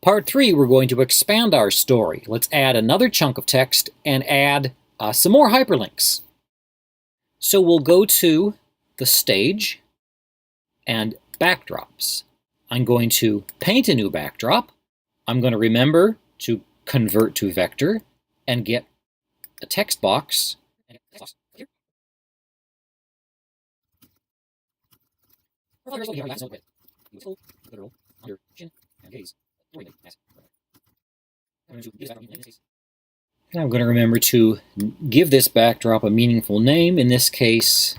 Part 3, we're going to expand our story. Let's add another chunk of text and add some more hyperlinks. So we'll go to the stage and backdrops. I'm going to paint a new backdrop. I'm going to remember to convert to vector and get a text box. And I'm going to remember to give this backdrop a meaningful name, in this case,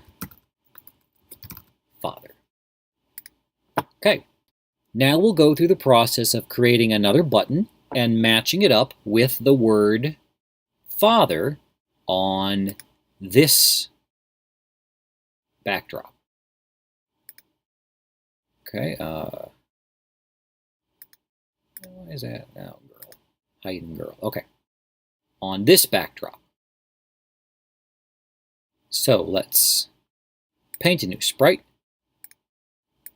Father. Okay, now we'll go through the process of creating another button and matching it up with the word Father on this backdrop. Okay, why is that now, girl? Hiding girl. Okay, on this backdrop. So let's paint a new sprite.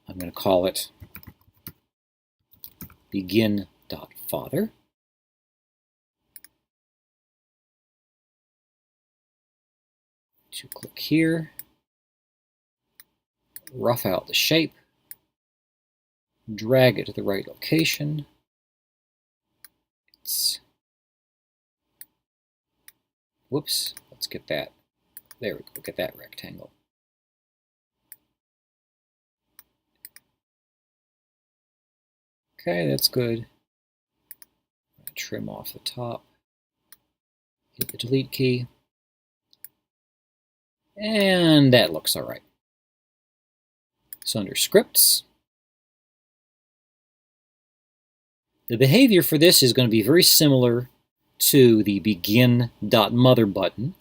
I'm going to call it begin.father. To click here, rough out the shape, drag it to the right location. Whoops, let's get that. There we go, get that rectangle. Okay, that's good. Trim off the top. Hit the delete key. And that looks all right. So under scripts, the behavior for this is going to be very similar to the begin.mother button.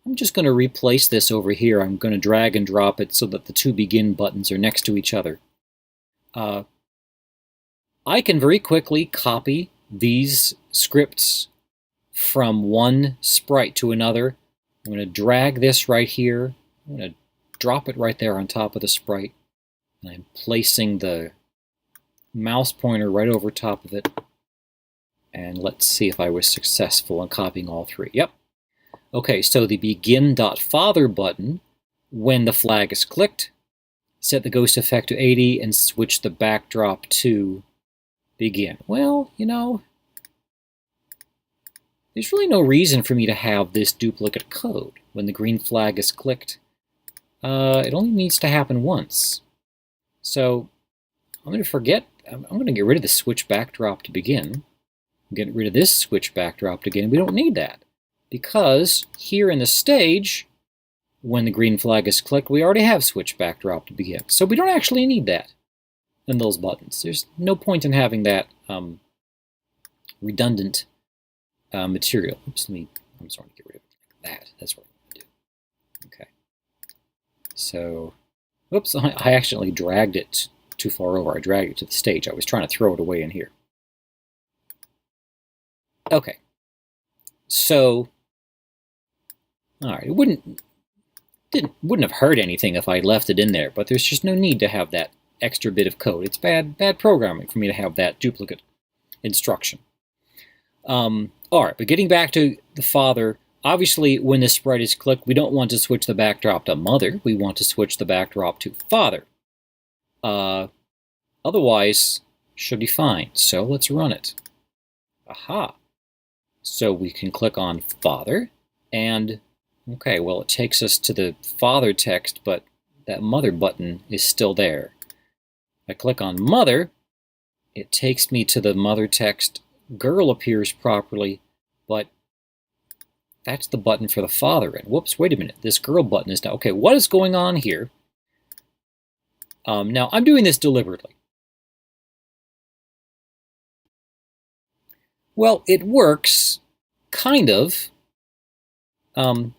I'm just going to replace this over here. I'm going to drag and drop it so that the two begin buttons are next to each other. I can very quickly copy these scripts from one sprite to another. I'm going to drag this right here. I'm going to drop it right there on top of the sprite. And I'm placing the mouse pointer right over top of it. And let's see if I was successful in copying all three. Yep. Okay, so the begin.father button, when the flag is clicked, set the ghost effect to 80 and switch the backdrop to begin. Well, you know, there's really no reason for me to have this duplicate code. When the green flag is clicked, it only needs to happen once. So I'm going to get rid of the switch backdrop to begin. I'm getting rid of this switch backdrop to begin. We don't need that because here in the stage, when the green flag is clicked, we already have switch backdrop to begin. So we don't actually need that in those buttons. There's no point in having that redundant material. Oops, I'm sorry to get rid of that. That's what I'm going to do. Okay. So, whoops, I accidentally dragged it too far over. I dragged it to the stage. I was trying to throw it away in here. Okay. So, all right, it wouldn't have hurt anything if I left it in there, but there's just no need to have that extra bit of code. It's bad programming for me to have that duplicate instruction. All right, but getting back to the father, obviously when this sprite is clicked, we don't want to switch the backdrop to mother. We want to switch the backdrop to father. Otherwise, should be fine. So let's run it. Aha. So we can click on father, and okay, well, it takes us to the father text, but that mother button is still there. I click on mother, it takes me to the mother text. Girl appears properly, but that's the button for the father. And whoops, wait a minute, this girl button is now. Okay, what is going on here? Now, I'm doing this deliberately. Well, it works, kind of. I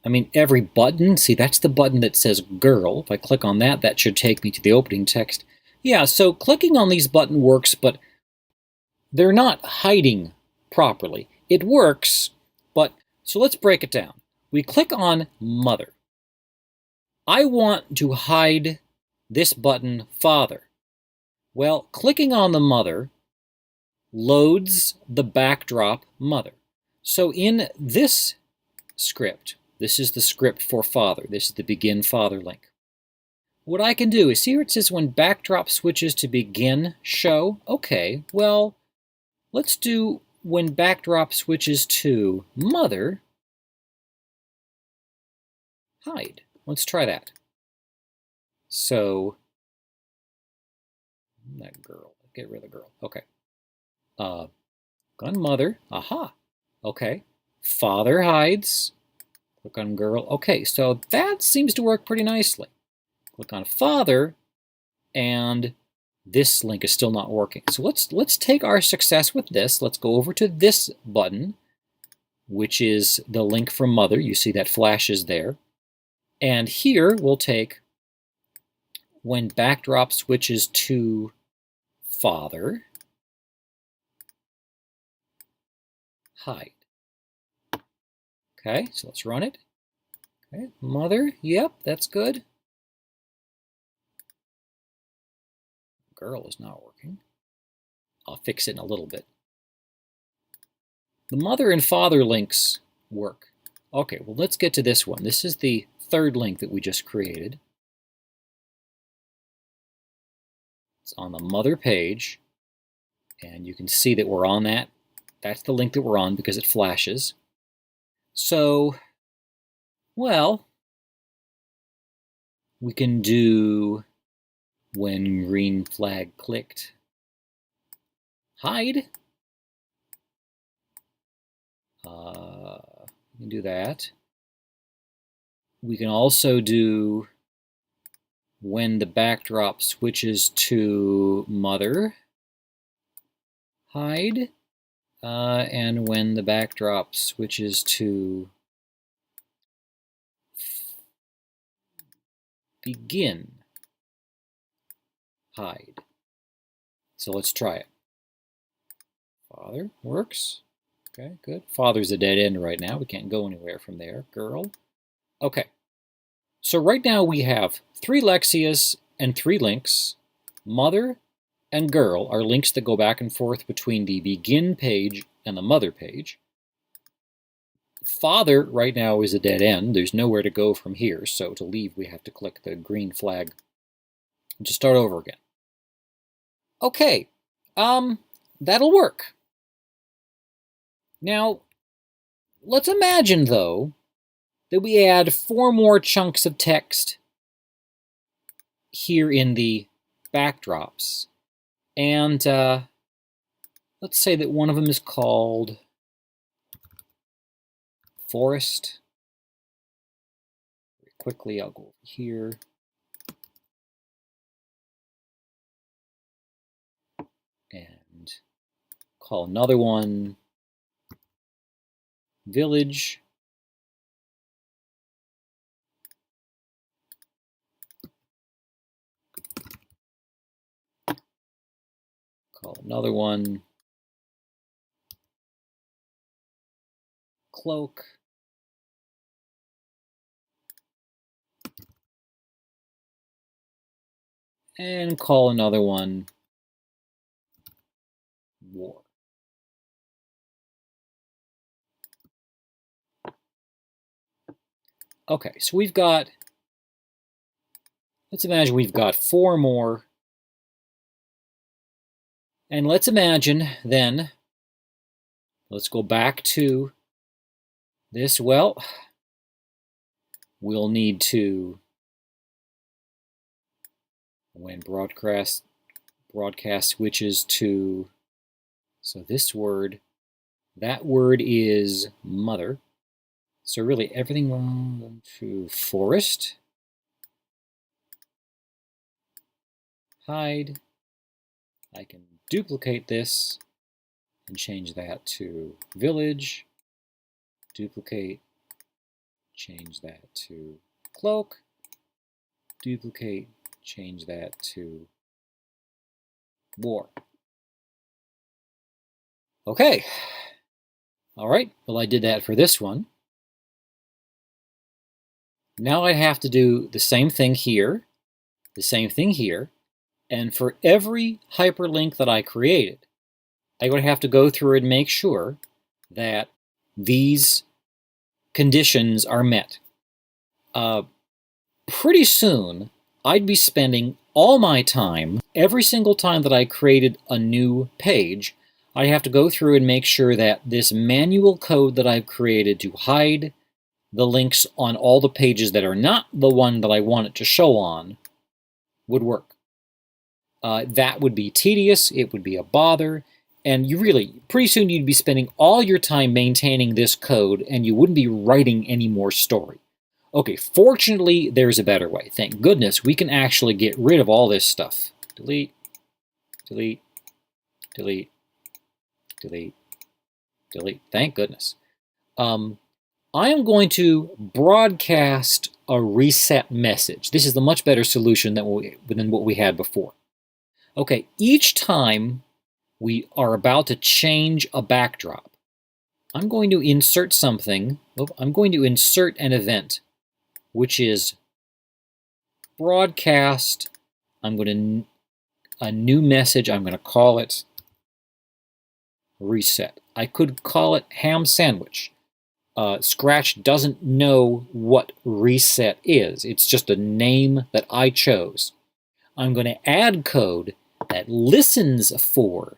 mean, every button, see, that's the button that says girl. If I click on that, that should take me to the opening text. Yeah, so clicking on these buttons works, but they're not hiding properly. It works, but, so let's break it down. We click on mother. I want to hide this button, father. Well, clicking on the mother loads the backdrop mother. So in this script, this is the script for father. This is the begin father link. What I can do is, see where it says when backdrop switches to begin show? Okay, well, let's do when backdrop switches to mother, hide. Let's try that. So, that girl, get rid of the girl. Okay. Click on mother, aha. Okay. Father hides. Click on girl. Okay, so that seems to work pretty nicely. Click on father, and this link is still not working. So let's take our success with this. Let's go over to this button, which is the link from mother. You see that flashes there. And here we'll take when backdrop switches to father, hide. Okay, so let's run it. Okay, mother, yep, that's good. Girl is not working. I'll fix it in a little bit. The mother and father links work. Okay, well, let's get to this one. This is the third link that we just created. It's on the mother page, and you can see that we're on that. That's the link that we're on because it flashes. So, well, we can do when green flag clicked, hide. We can do that. We can also do when the backdrop switches to mother, hide. And when the backdrop switches to begin, hide. So let's try it. Father works. Okay, good. Father's a dead end right now. We can't go anywhere from there. Girl. Okay. So right now we have 3 Lexias and 3 links. Mother and girl are links that go back and forth between the begin page and the mother page. Father right now is a dead end. There's nowhere to go from here. So to leave, we have to click the green flag and just start over again. Okay, that'll work. Now, let's imagine, though, that we add 4 more chunks of text here in the backdrops. And let's say that one of them is called forest. Very quickly, I'll go over here. And call another one village. Call another one cloak. And call another one war. Okay, so we've got, let's imagine we've got 4 more. And let's imagine then, let's go back to this. Well, we'll need to, when broadcast switches to, so this word, that word is mother. So really everything to forest, hide. I can duplicate this and change that to village, duplicate, change that to cloak, duplicate, change that to war. Okay, all right, well, I did that for this one. Now I have to do the same thing here, the same thing here, and for every hyperlink that I created, I'm going to have to go through and make sure that these conditions are met. Pretty soon, I'd be spending all my time, every single time that I created a new page, I have to go through and make sure that this manual code that I've created to hide the links on all the pages that are not the one that I want it to show on would work. That would be tedious, it would be a bother, and pretty soon you'd be spending all your time maintaining this code and you wouldn't be writing any more story. Okay, fortunately, there's a better way. Thank goodness we can actually get rid of all this stuff. Delete, delete, delete, delete, delete. Thank goodness. I am going to broadcast a reset message. This is the much better solution than what we had before. Okay, each time we are about to change a backdrop, I'm going to insert something. I'm going to insert an event, which is broadcast. I'm going to, a new message, I'm going to call it reset. I could call it ham sandwich. Scratch doesn't know what reset is. It's just a name that I chose. I'm going to add code that listens for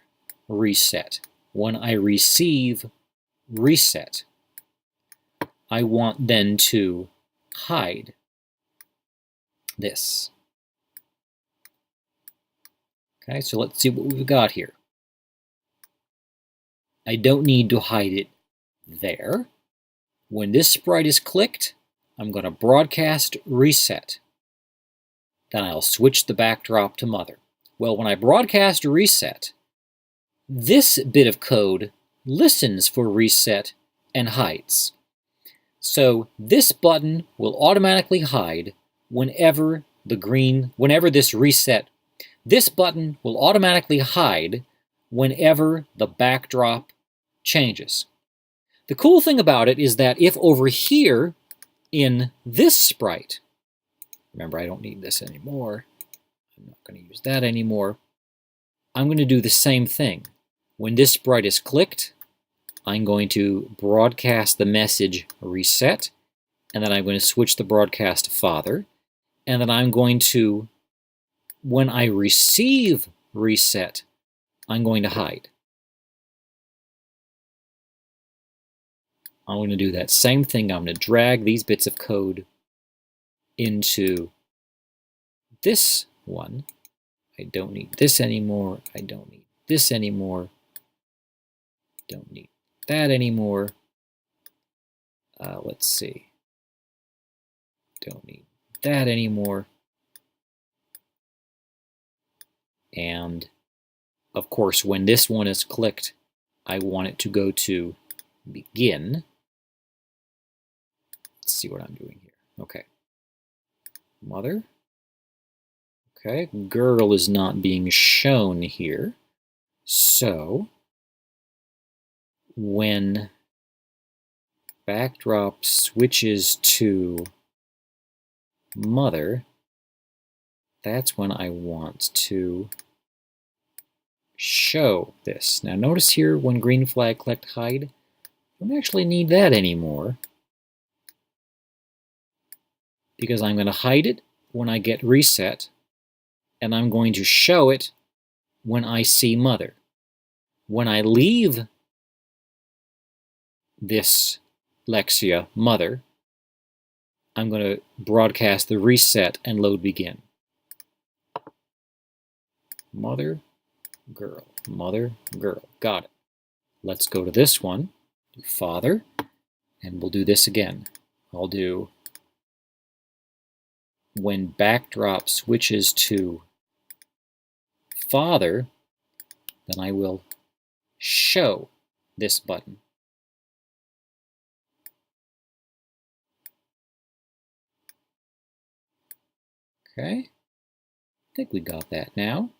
reset. When I receive reset, I want then to hide this. Okay, so let's see what we've got here. I don't need to hide it there. When this sprite is clicked, I'm going to broadcast reset. Then I'll switch the backdrop to mother. Well, when I broadcast reset, this bit of code listens for reset and hides. So this button will automatically hide whenever this reset. This button will automatically hide whenever the backdrop changes. The cool thing about it is that if over here in this sprite, remember I don't need this anymore, I'm not going to use that anymore, I'm going to do the same thing. When this sprite is clicked, I'm going to broadcast the message reset, and then I'm going to switch the broadcast to father, and then I'm going to, when I receive reset, I'm going to hide. I'm going to do that same thing. I'm going to drag these bits of code into this one. I don't need this anymore. I don't need this anymore. Don't need that anymore. Let's see. Don't need that anymore. And of course, when this one is clicked, I want it to go to begin. Let's see what I'm doing here. Okay. Mother. Okay, girl is not being shown here. So when backdrop switches to mother, that's when I want to show this. Now notice here when green flag collect hide, I don't actually need that anymore because I'm going to hide it when I get reset and I'm going to show it when I see mother. When I leave this Lexia mother, I'm going to broadcast the reset and load begin. Mother, girl, mother, girl. Got it. Let's go to this one, do father, and we'll do this again. I'll do when backdrop switches to father, then I will show this button. Okay, I think we got that now.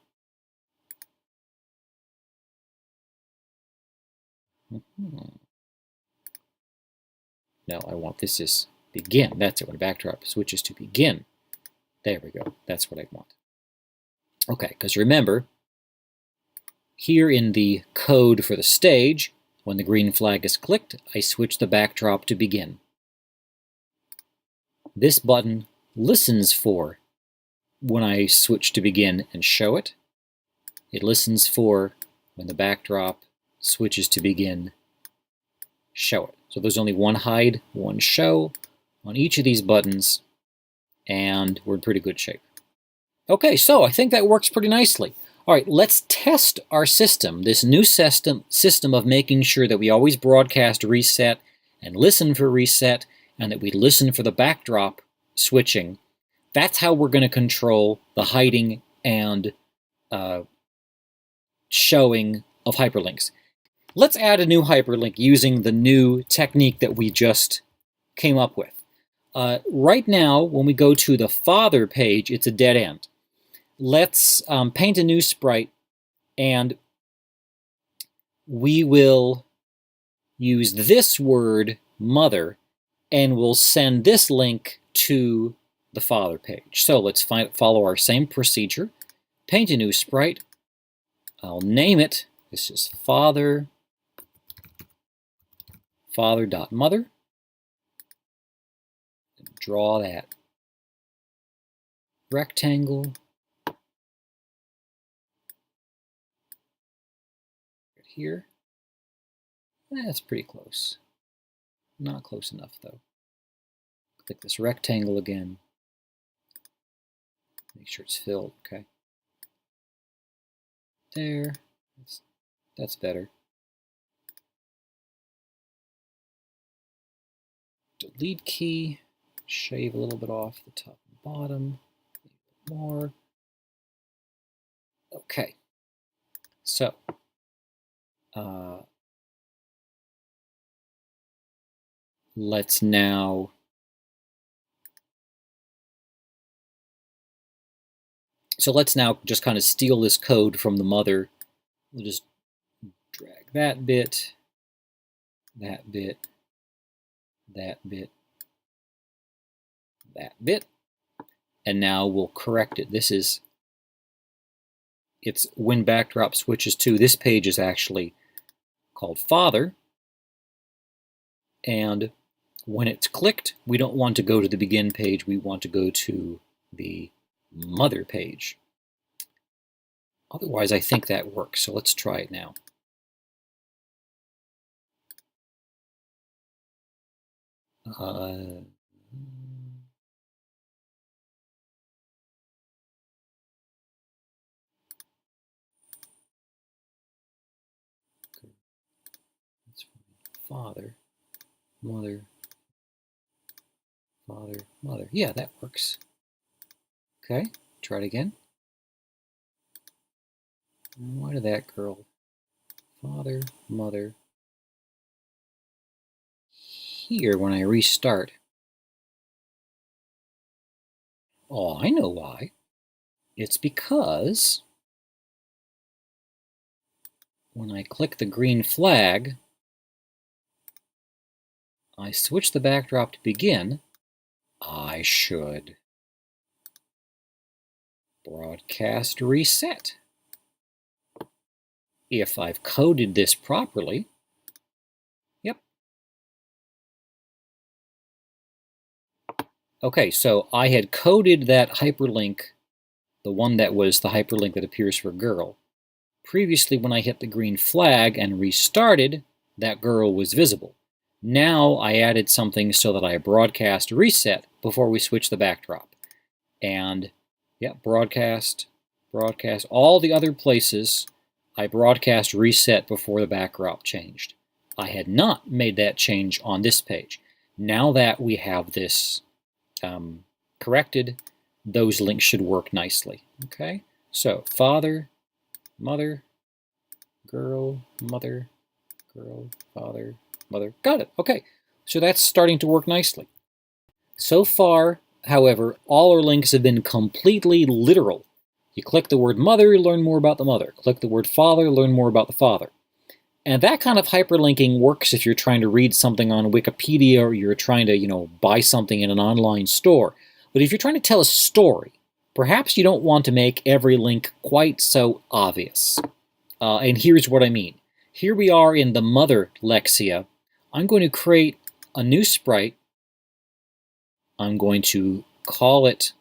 No, I want this is begin. That's it, when backdrop switches to begin. There we go, that's what I want. Okay, because remember, Here in the code for the stage, when the green flag is clicked, I switch the backdrop to begin. This button listens for when I switch to begin and show it. It listens for when the backdrop switches to begin, show it. So there's only one hide, one show on each of these buttons, and we're in pretty good shape. Okay, so I think that works pretty nicely. All right, let's test our system, this new system of making sure that we always broadcast reset and listen for reset, and that we listen for the backdrop switching. That's how we're going to control the hiding and showing of hyperlinks. Let's add a new hyperlink using the new technique that we just came up with. Right now, when we go to the father page, it's a dead end. Let's paint a new sprite, and we will use this word, mother, and we'll send this link to the father page. So let's follow our same procedure. Paint a new sprite. I'll name it. This is father.mother. Draw that rectangle. Here. That's pretty close. Not close enough, though. Click this rectangle again. Make sure it's filled, okay? There. That's better. Delete key. Shave a little bit off the top and bottom. A little more. Okay. So, let's now just kind of steal this code from the mother. We'll just drag that bit, that bit, that bit, that bit, and now we'll correct it. It's when backdrop switches to, this page is actually called father, and when it's clicked, we don't want to go to the begin page, we want to go to the mother page. Otherwise, I think that works, so let's try it now. Father, mother, father, mother. Yeah, that works. Okay, try it again. Why did that girl? Father, mother. Here, when I restart. Oh, I know why. It's because when I click the green flag, I switch the backdrop to begin, I should broadcast reset. If I've coded this properly, yep. Okay, so I had coded that hyperlink, the one that was the hyperlink that appears for girl. Previously, when I hit the green flag and restarted, that girl was visible. Now I added something so that I broadcast reset before we switch the backdrop. And yeah, broadcast, all the other places I broadcast reset before the backdrop changed. I had not made that change on this page. Now that we have this corrected, those links should work nicely. Okay, so father, mother, girl, mother, girl, father, mother. Got it. Okay, so that's starting to work nicely. So far, however, all our links have been completely literal. You click the word mother, you learn more about the mother. Click the word father, learn more about the father. And that kind of hyperlinking works if you're trying to read something on Wikipedia or you're trying to, buy something in an online store. But if you're trying to tell a story, perhaps you don't want to make every link quite so obvious. And here's what I mean. Here we are in the mother Lexia. I'm going to create a new sprite. I'm going to call it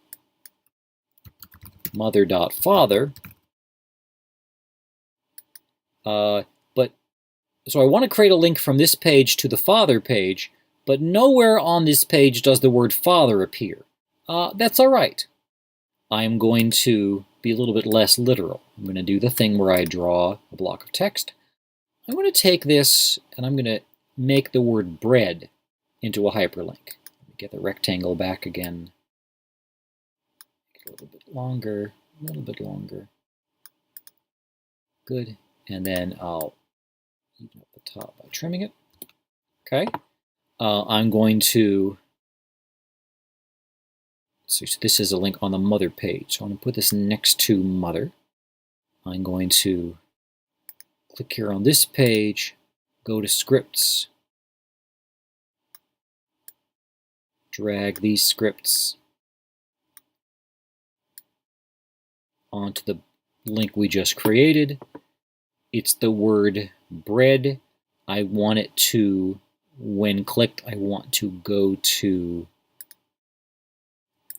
mother.father. So I want to create a link from this page to the father page, but nowhere on this page does the word father appear. That's all right. I'm going to be a little bit less literal. I'm going to do the thing where I draw a block of text. I'm going to take this and I'm going to make the word bread into a hyperlink. Get the rectangle back again. A little bit longer, a little bit longer. Good. And then I'll even up the top by trimming it. Okay. I'm going to, so this is a link on the mother page. So I'm going to put this next to mother. I'm going to click here on this page, go to scripts, drag these scripts onto the link we just created. It's the word bread. I want it to, when clicked, I want to go to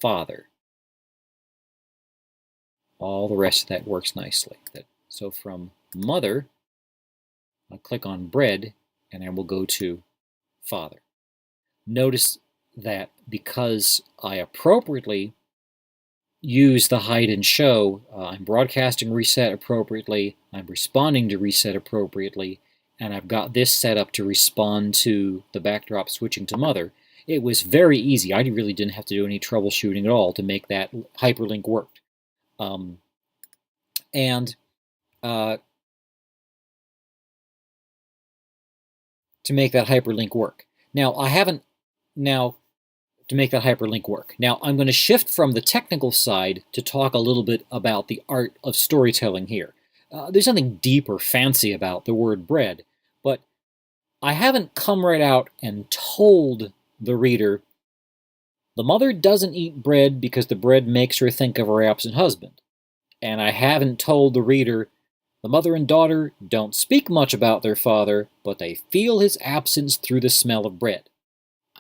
father. All the rest of that works nicely. So from mother, I'll click on bread, and I will go to father. Notice that because I appropriately use the hide and show, I'm broadcasting reset appropriately, I'm responding to reset appropriately, and I've got this set up to respond to the backdrop switching to mother. It was very easy. I really didn't have to do any troubleshooting at all to make that hyperlink work. To make that hyperlink work. To make that hyperlink work. Now, I'm going to shift from the technical side to talk a little bit about the art of storytelling here. There's nothing deep or fancy about the word bread, but I haven't come right out and told the reader, the mother doesn't eat bread because the bread makes her think of her absent husband. And I haven't told the reader, the mother and daughter don't speak much about their father, but they feel his absence through the smell of bread.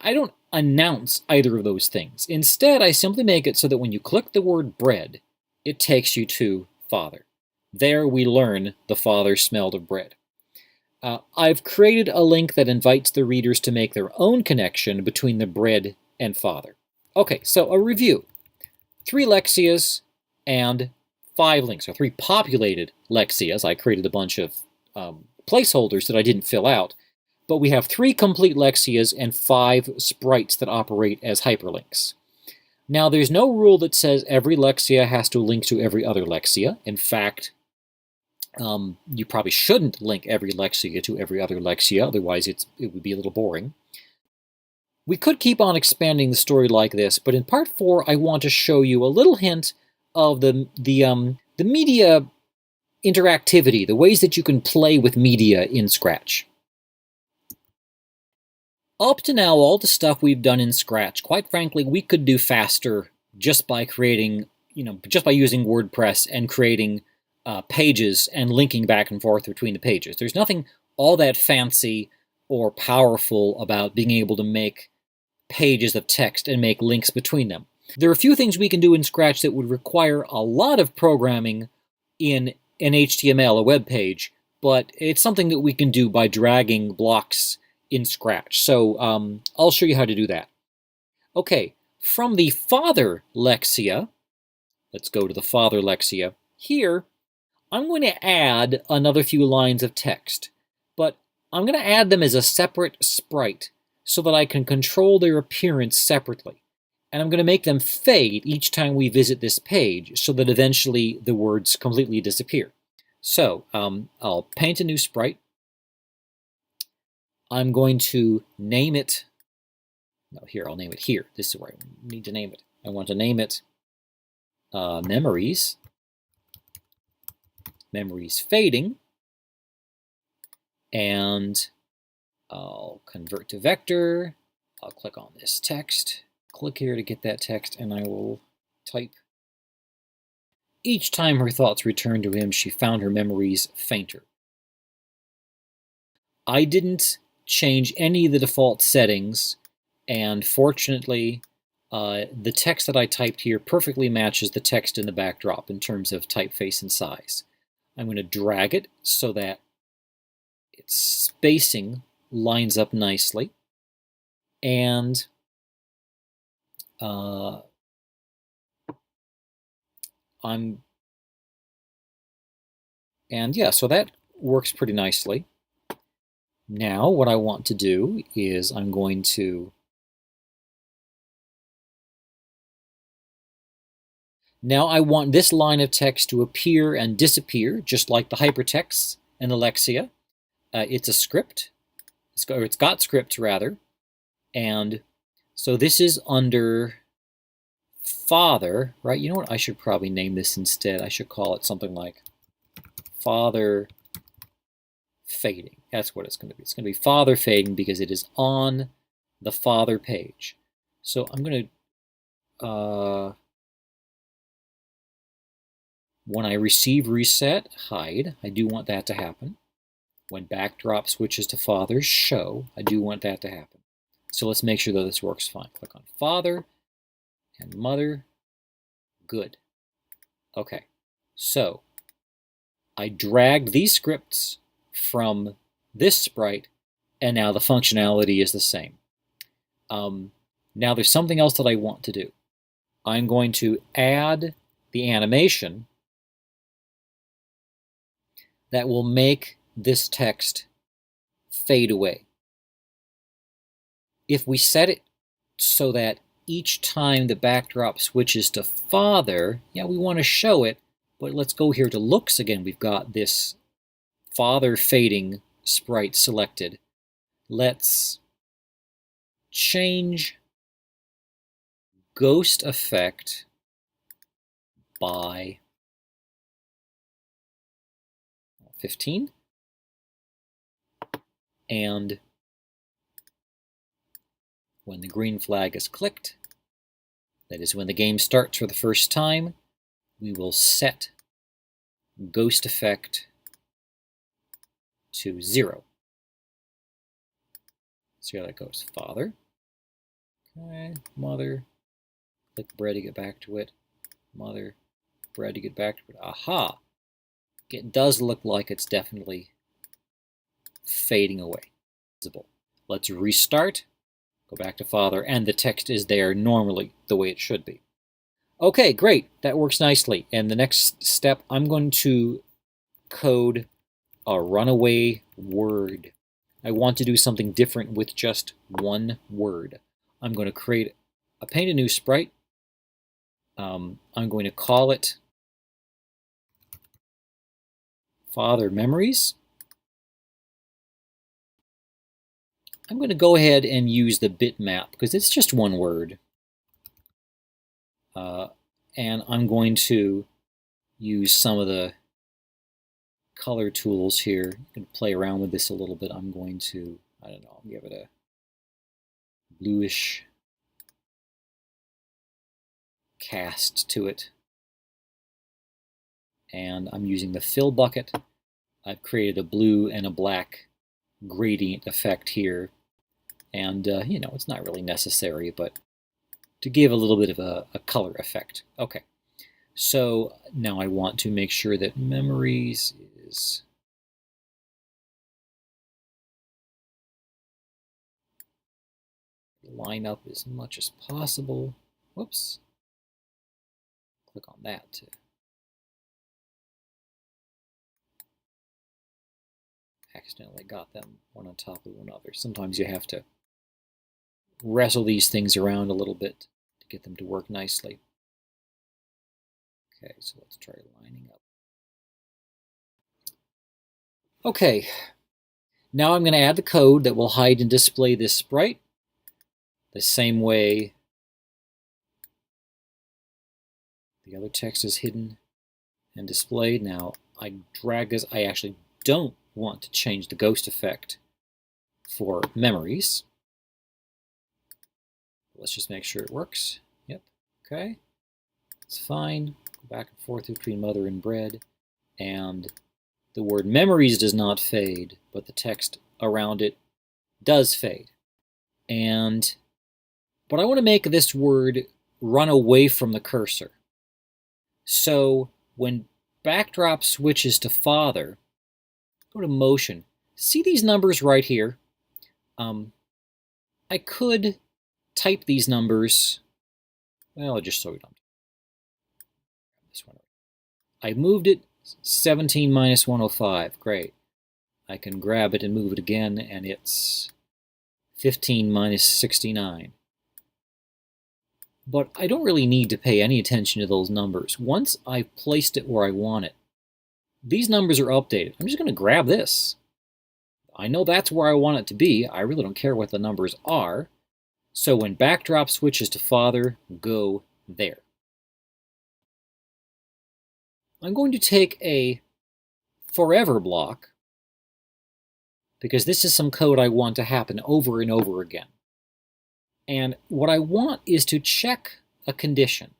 I don't announce either of those things. Instead, I simply make it so that when you click the word bread, it takes you to father. There we learn the father smelled of bread. I've created a link that invites the readers to make their own connection between the bread and father. Okay, so a review. 3 Lexias and 5 links, or 3 populated Lexias. I created a bunch of placeholders that I didn't fill out. But we have 3 complete Lexias and 5 sprites that operate as hyperlinks. Now, there's no rule that says every Lexia has to link to every other Lexia. In fact, you probably shouldn't link every Lexia to every other Lexia, otherwise it would be a little boring. We could keep on expanding the story like this, but in part 4, I want to show you a little hint of the media interactivity, the ways that you can play with media in Scratch. Up to now, all the stuff we've done in Scratch, quite frankly, we could do faster just by creating, just by using WordPress and creating pages and linking back and forth between the pages. There's nothing all that fancy or powerful about being able to make pages of text and make links between them. There are a few things we can do in Scratch that would require a lot of programming in an HTML, a web page, but it's something that we can do by dragging blocks in Scratch. So I'll show you how to do that. Okay, from the father Lexia, let's go to the father Lexia. Here, I'm going to add another few lines of text, but I'm going to add them as a separate sprite so that I can control their appearance separately. And I'm going to make them fade each time we visit this page so that eventually the words completely disappear. So I'll paint a new sprite. I'm going to name it, no, here, I'll name it here. This is where I need to name it. I want to name it Memories Fading, and I'll convert to vector. I'll click on this text, click here to get that text, and I will type Each time her thoughts returned to him, she found her memories fainter. I didn't change any of the default settings, and fortunately, the text that I typed here perfectly matches the text in the backdrop in terms of typeface and size. I'm going to drag it so that its spacing lines up nicely, and yeah, so that works pretty nicely. Now what I want to do is I'm going to now I want this line of text to appear and disappear, just like the hypertext and the Lexia. It's a script, it's got scripts rather, and so this is under father, right? You know what? I should probably name this instead. I should call it something like father fading. That's what it's going to be. It's going to be father fading because it is on the father page. So I'm going to, when I receive reset, hide. I do want that to happen. When backdrop switches to father, show. I do want that to happen. So let's make sure that this works fine. Click on father and mother. Good. Okay. So I dragged these scripts from this sprite, and now the functionality is the same. Now there's something else that I want to do. I'm going to add the animation that will make this text fade away. If we set it so that each time the backdrop switches to father, yeah, we want to show it, but let's go here to looks again. We've got this father fading sprite selected. Let's change ghost effect by 15. And when the green flag is clicked, that is when the game starts for the first time, we will set ghost effect to 0. See how that goes. Father. Okay, mother. Click bread to get back to it. Mother. Bread to get back to it. Aha! It does look like it's definitely fading away. Visible. Let's restart. Go back to father, and the text is there normally, the way it should be. Okay, great. That works nicely. And the next step, I'm going to code a runaway word. I want to do something different with just one word. I'm going to paint a new sprite. I'm going to call it Father Memories. I'm going to go ahead and use the bitmap because it's just one word. And I'm going to use some of the color tools here. You can play around with this a little bit. I'm going to, I don't know, give it a bluish cast to it. And I'm using the fill bucket. I've created a blue and a black gradient effect here. And, you know, it's not really necessary, but to give a little bit of a color effect. Okay, so now I want to make sure that memories is line up as much as possible. Whoops. Click on that to accidentally got them one on top of one another. Sometimes you have to wrestle these things around a little bit to get them to work nicely. Okay, so let's try lining up. Okay, now I'm going to add the code that will hide and display this sprite the same way the other text is hidden and displayed. Now I drag this. I actually don't want to change the ghost effect for memories. Let's just make sure it works. Yep, okay. It's fine. Go back and forth between mother and bread, and the word memories does not fade, but the text around it does fade. But I want to make this word run away from the cursor. So when backdrop switches to father, go to motion. See these numbers right here? I could type these numbers. Well, I'll just show you. This one. I moved it 17 minus 105. Great. I can grab it and move it again, and it's 15 minus 69. But I don't really need to pay any attention to those numbers. Once I've placed it where I want it, these numbers are updated. I'm just going to grab this. I know that's where I want it to be. I really don't care what the numbers are. So when backdrop switches to father, go there. I'm going to take a forever block because this is some code I want to happen over and over again. And what I want is to check a condition.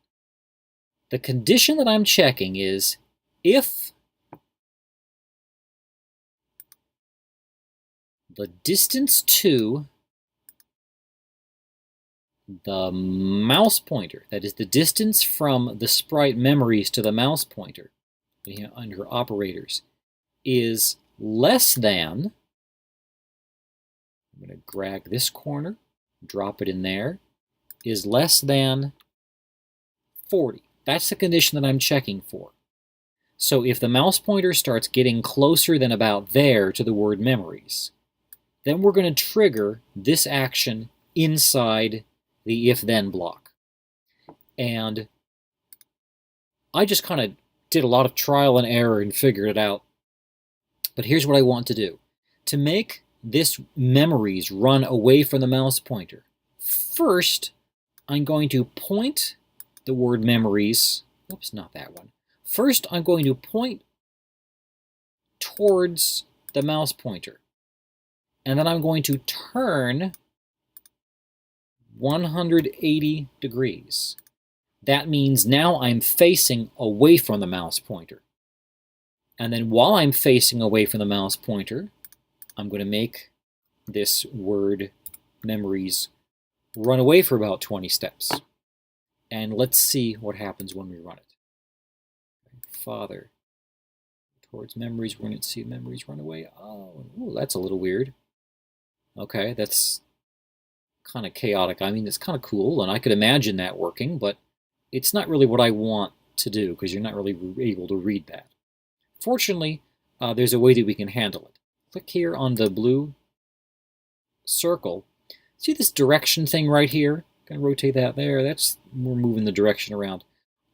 The condition that I'm checking is if the distance to the mouse pointer, that is the distance from the sprite memories to the mouse pointer, under operators, is less than, I'm going to drag this corner, drop it in there, is less than 40. That's the condition that I'm checking for. So if the mouse pointer starts getting closer than about there to the word memories, then we're going to trigger this action inside the if-then block. And I just kind of did a lot of trial and error and figured it out. But here's what I want to do. To make this memories run away from the mouse pointer, first I'm going to point the word memories, oops, not that one. First I'm going to point towards the mouse pointer. And then I'm going to turn 180 degrees. That means now I'm facing away from the mouse pointer. And then while I'm facing away from the mouse pointer, I'm going to make this word memories run away for about 20 steps. And let's see what happens when we run it. Father. Towards memories, we're going to see memories run away. Oh, ooh, that's a little weird. Okay, that's kind of chaotic. I mean, it's kind of cool, and I could imagine that working, but it's not really what I want to do because you're not really able to read that. Fortunately, there's a way that we can handle it. Click here on the blue circle. See this direction thing right here? Going to rotate that there. We're moving the direction around.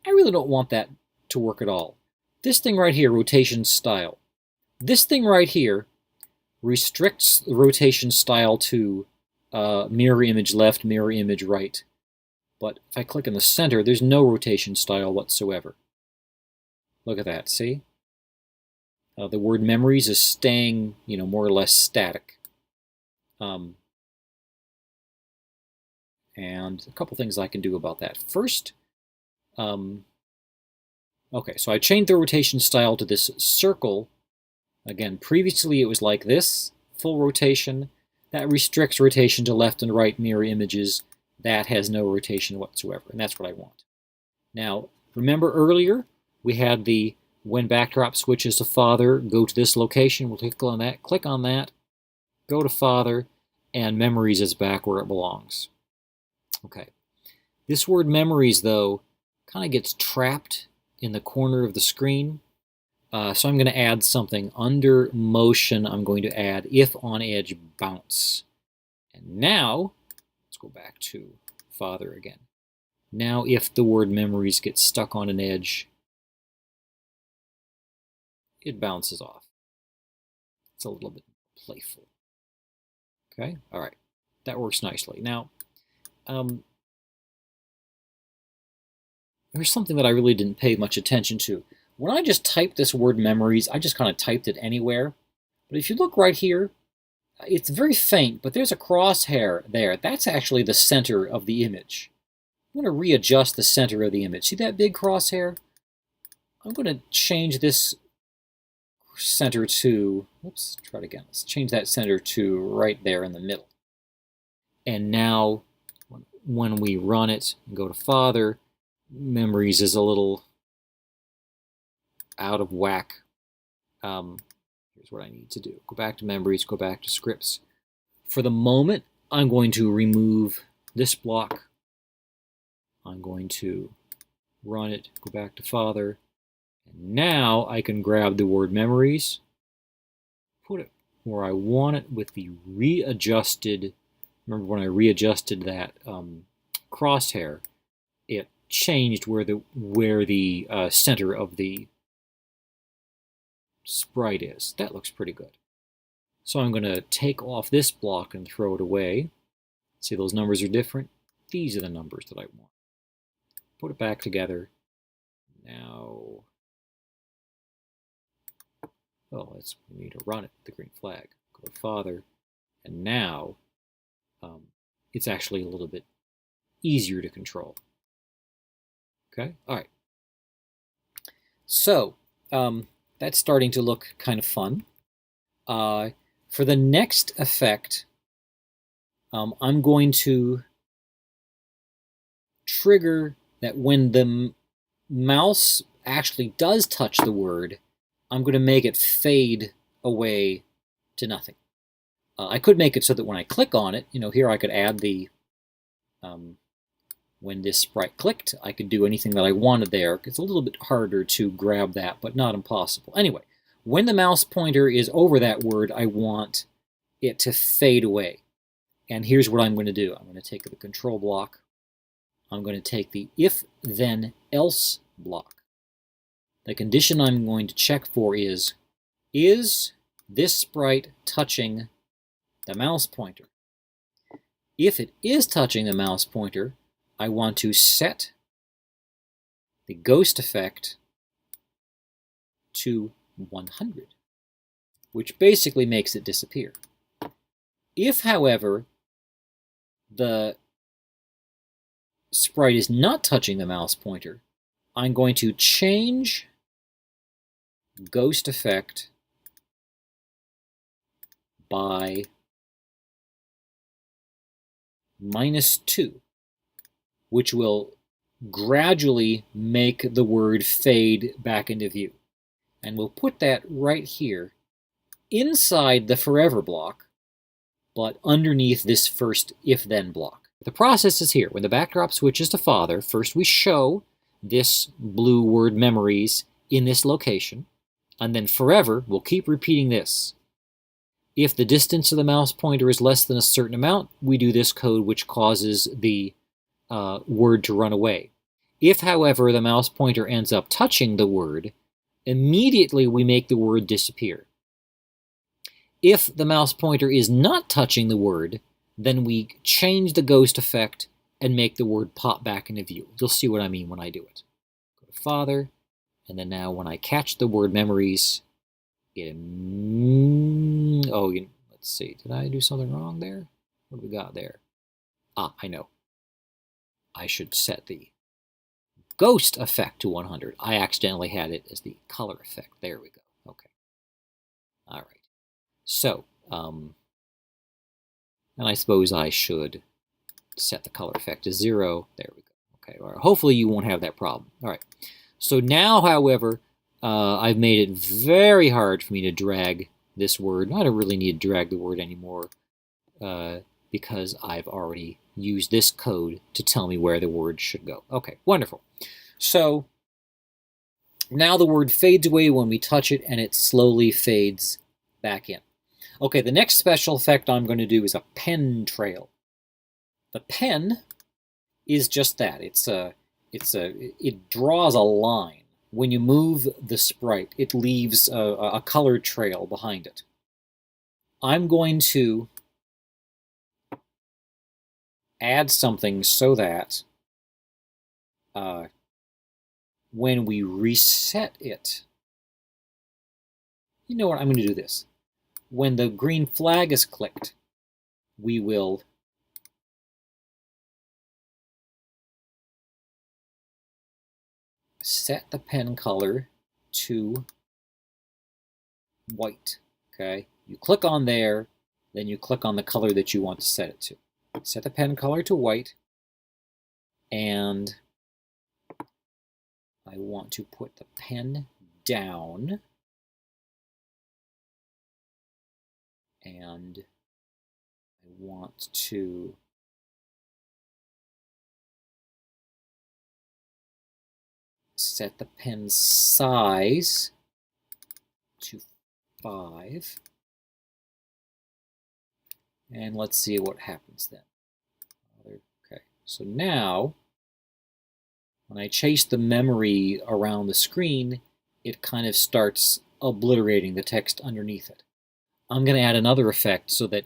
I really don't want that to work at all. This thing right here, rotation style. This thing right here restricts the rotation style to mirror image left, mirror image right. But if I click in the center, there's no rotation style whatsoever. Look at that, see? The word memories is staying, more or less static. And a couple things I can do about that. First, okay, so I changed the rotation style to this circle. Again, previously it was like this, full rotation. That restricts rotation to left and right mirror images. That has no rotation whatsoever, and that's what I want. Now, remember earlier, we had the when backdrop switches to father, go to this location. We'll click on that, go to father, and memories is back where it belongs. Okay. This word memories, though, kind of gets trapped in the corner of the screen. So I'm going to add something. Under motion, I'm going to add if on edge bounce. And now, let's go back to father again. Now if the word memories gets stuck on an edge, it bounces off. It's a little bit playful. Okay, all right. That works nicely. Now, there's something that I really didn't pay much attention to. When I just typed this word memories, I just kind of typed it anywhere. But if you look right here, it's very faint, but there's a crosshair there. That's actually the center of the image. I'm going to readjust the center of the image. See that big crosshair? I'm going to change this center to, let's try it again. Let's change that center to right there in the middle. And now when we run it and go to Father, memories is a little out of whack. Here's what I need to do. Go back to memories, go back to scripts. For the moment, I'm going to remove this block. I'm going to run it, go back to Father. And now I can grab the word memories, put it where I want it with the readjusted. Remember when I readjusted that crosshair, it changed where the center of the sprite is. That looks pretty good. So I'm going to take off this block and throw it away. See, those numbers are different. These are the numbers that I want. Put it back together. Now, well, we need to run it, the green flag. Go to Father. And now, it's actually a little bit easier to control. Okay, all right. So, that's starting to look kind of fun. For the next effect, I'm going to trigger that when the mouse actually does touch the word, I'm going to make it fade away to nothing. I could make it so that when I click on it, here I could add the, when this sprite clicked, I could do anything that I wanted there. It's a little bit harder to grab that, but not impossible. Anyway, when the mouse pointer is over that word, I want it to fade away. And here's what I'm going to do. I'm going to take the control block. I'm going to take the if, then, else block. The condition I'm going to check for is this sprite touching the mouse pointer? If it is touching the mouse pointer, I want to set the ghost effect to 100, which basically makes it disappear. If, however, the sprite is not touching the mouse pointer, I'm going to change ghost effect by -2, which will gradually make the word fade back into view. And we'll put that right here inside the forever block, but underneath this first if-then block. The process is here. When the backdrop switches to Father, first we show this blue word memories in this location, and then forever we'll keep repeating this. If the distance of the mouse pointer is less than a certain amount, we do this code which causes the word to run away. If, however, the mouse pointer ends up touching the word, immediately we make the word disappear. If the mouse pointer is not touching the word, then we change the ghost effect and make the word pop back into view. You'll see what I mean when I do it. Go to Father, and then now when I catch the word memories, let's see, did I do something wrong there? What do we got there? I know. I should set the ghost effect to 100. I accidentally had it as the color effect. There we go. Okay. All right. So, and I suppose I should set the color effect to 0. There we go. Okay. All right. Hopefully you won't have that problem. All right. So now, however, I've made it very hard for me to drag this word. I don't really need to drag the word anymore because I've already used this code to tell me where the word should go. Okay, wonderful. So now the word fades away when we touch it, and it slowly fades back in. Okay, the next special effect I'm going to do is a pen trail. The pen is just that. It draws a line. When you move the sprite, it leaves a color trail behind it. I'm going to add something so that when we reset it, you know what, I'm going to do this. When the green flag is clicked, we will set the pen color to white. Okay, you click on there, then you click on the color that you want to set it to. Set the pen color to white, and I want to put the pen down, and I want to set the pen size to 5. And let's see what happens then. Okay, so now when I chase the memory around the screen, it kind of starts obliterating the text underneath it. I'm going to add another effect so that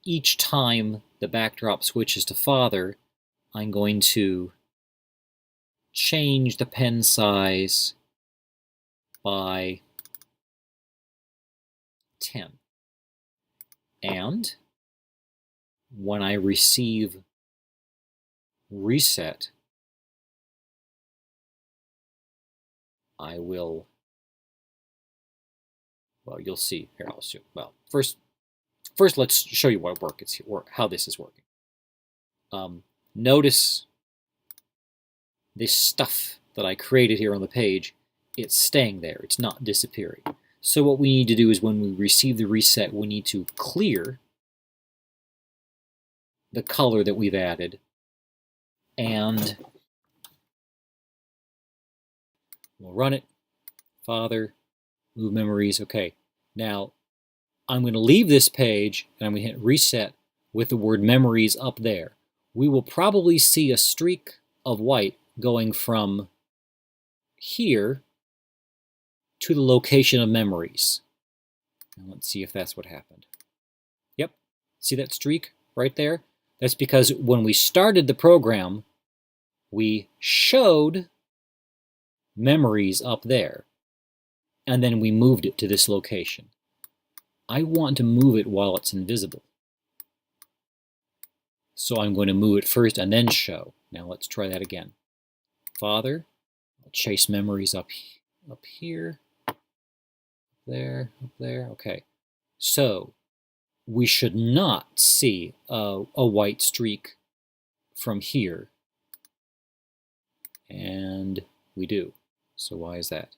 each time the backdrop switches to father, I'm going to change the pen size by 10. And when I receive reset, I will, well, you'll see. Here, I'll show. Well, first let's show you how this is working. Notice this stuff that I created here on the page, it's staying there. It's not disappearing. So what we need to do is when we receive the reset, we need to clear the color that we've added, and we'll run it. Father, move memories. Okay, now I'm going to leave this page and I'm going to hit reset with the word memories up there. We will probably see a streak of white going from here to the location of memories. Now let's see if that's what happened. Yep, see that streak right there? That's because when we started the program, we showed memories up there, and then we moved it to this location. I want to move it while it's invisible. So I'm going to move it first and then show. Now let's try that again. Father, I'll chase memories up here, up there, okay. So we should not see a white streak from here, and we do. So why is that?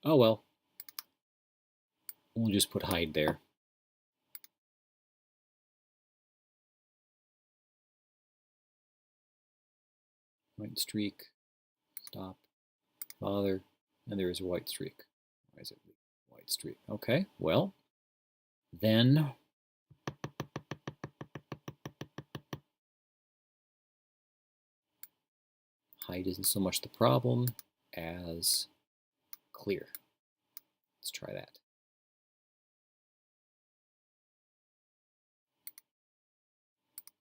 Oh well, we'll just put hide there. White streak, stop, father, and there's a white streak. Why is it white streak? Okay, well, then hide isn't so much the problem as clear. Let's try that.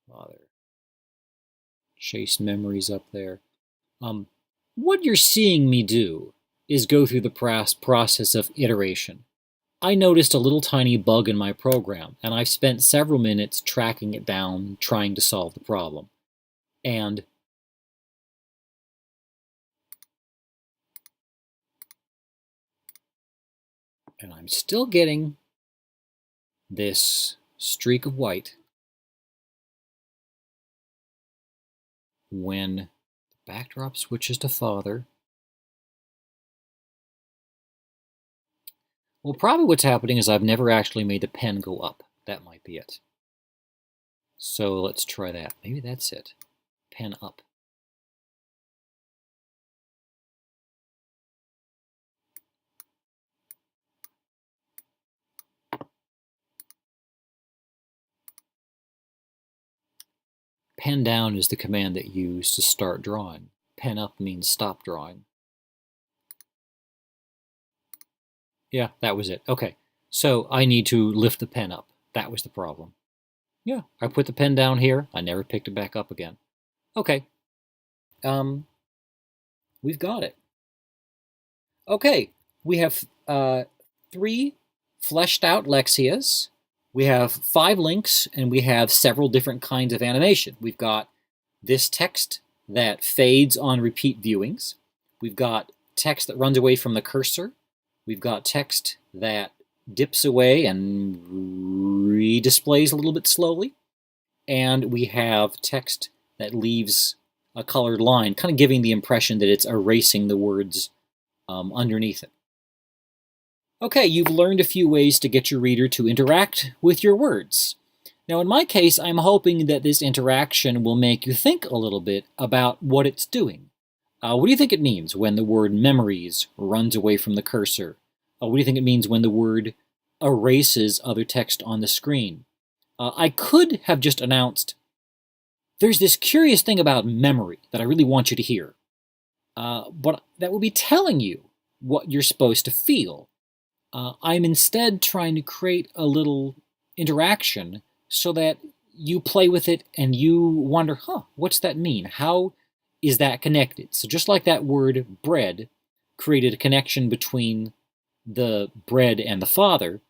Father. Chase memories up there. What you're seeing me do is go through the process of iteration. I noticed a little tiny bug in my program, and I've spent several minutes tracking it down, trying to solve the problem. And I'm still getting this streak of white when the backdrop switches to father. Well, probably what's happening is I've never actually made the pen go up. That might be it. So let's try that. Maybe that's it. Pen up. Pen down is the command that you use to start drawing. Pen up means stop drawing. Yeah, that was it. Okay, so I need to lift the pen up. That was the problem. Yeah, I put the pen down here. I never picked it back up again. Okay. We've got it. Okay, we have 3 fleshed out Lexias. We have 5 links, and we have several different kinds of animation. We've got this text that fades on repeat viewings. We've got text that runs away from the cursor. We've got text that dips away and redisplays a little bit slowly. And we have text that leaves a colored line, kind of giving the impression that it's erasing the words underneath it. Okay, you've learned a few ways to get your reader to interact with your words. Now, in my case, I'm hoping that this interaction will make you think a little bit about what it's doing. What do you think it means when the word memories runs away from the cursor? What do you think it means when the word erases other text on the screen? I could have just announced, there's this curious thing about memory that I really want you to hear. But that would be telling you what you're supposed to feel. I'm instead trying to create a little interaction so that you play with it and you wonder, what's that mean? How is that connected? So just like that word bread created a connection between the bread and the father,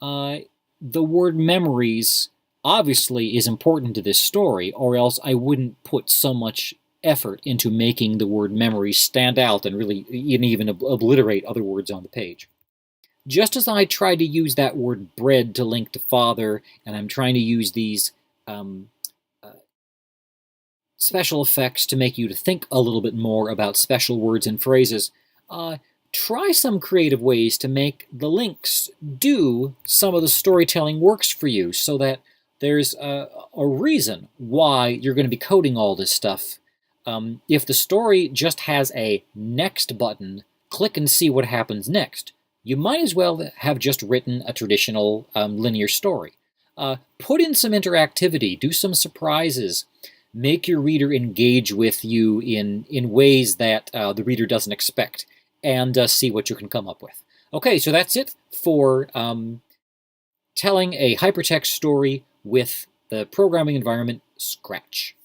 the word memories obviously is important to this story, or else I wouldn't put so much effort into making the word memory stand out and really even obliterate other words on the page. Just as I tried to use that word bread to link to father, and I'm trying to use these special effects to make you to think a little bit more about special words and phrases, try some creative ways to make the links do some of the storytelling works for you so that there's a reason why you're going to be coding all this stuff. If the story just has a next button, click and see what happens next, you might as well have just written a traditional linear story. Put in some interactivity, do some surprises, make your reader engage with you in ways that the reader doesn't expect, and see what you can come up with. Okay, so that's it for telling a hypertext story with the programming environment Scratch.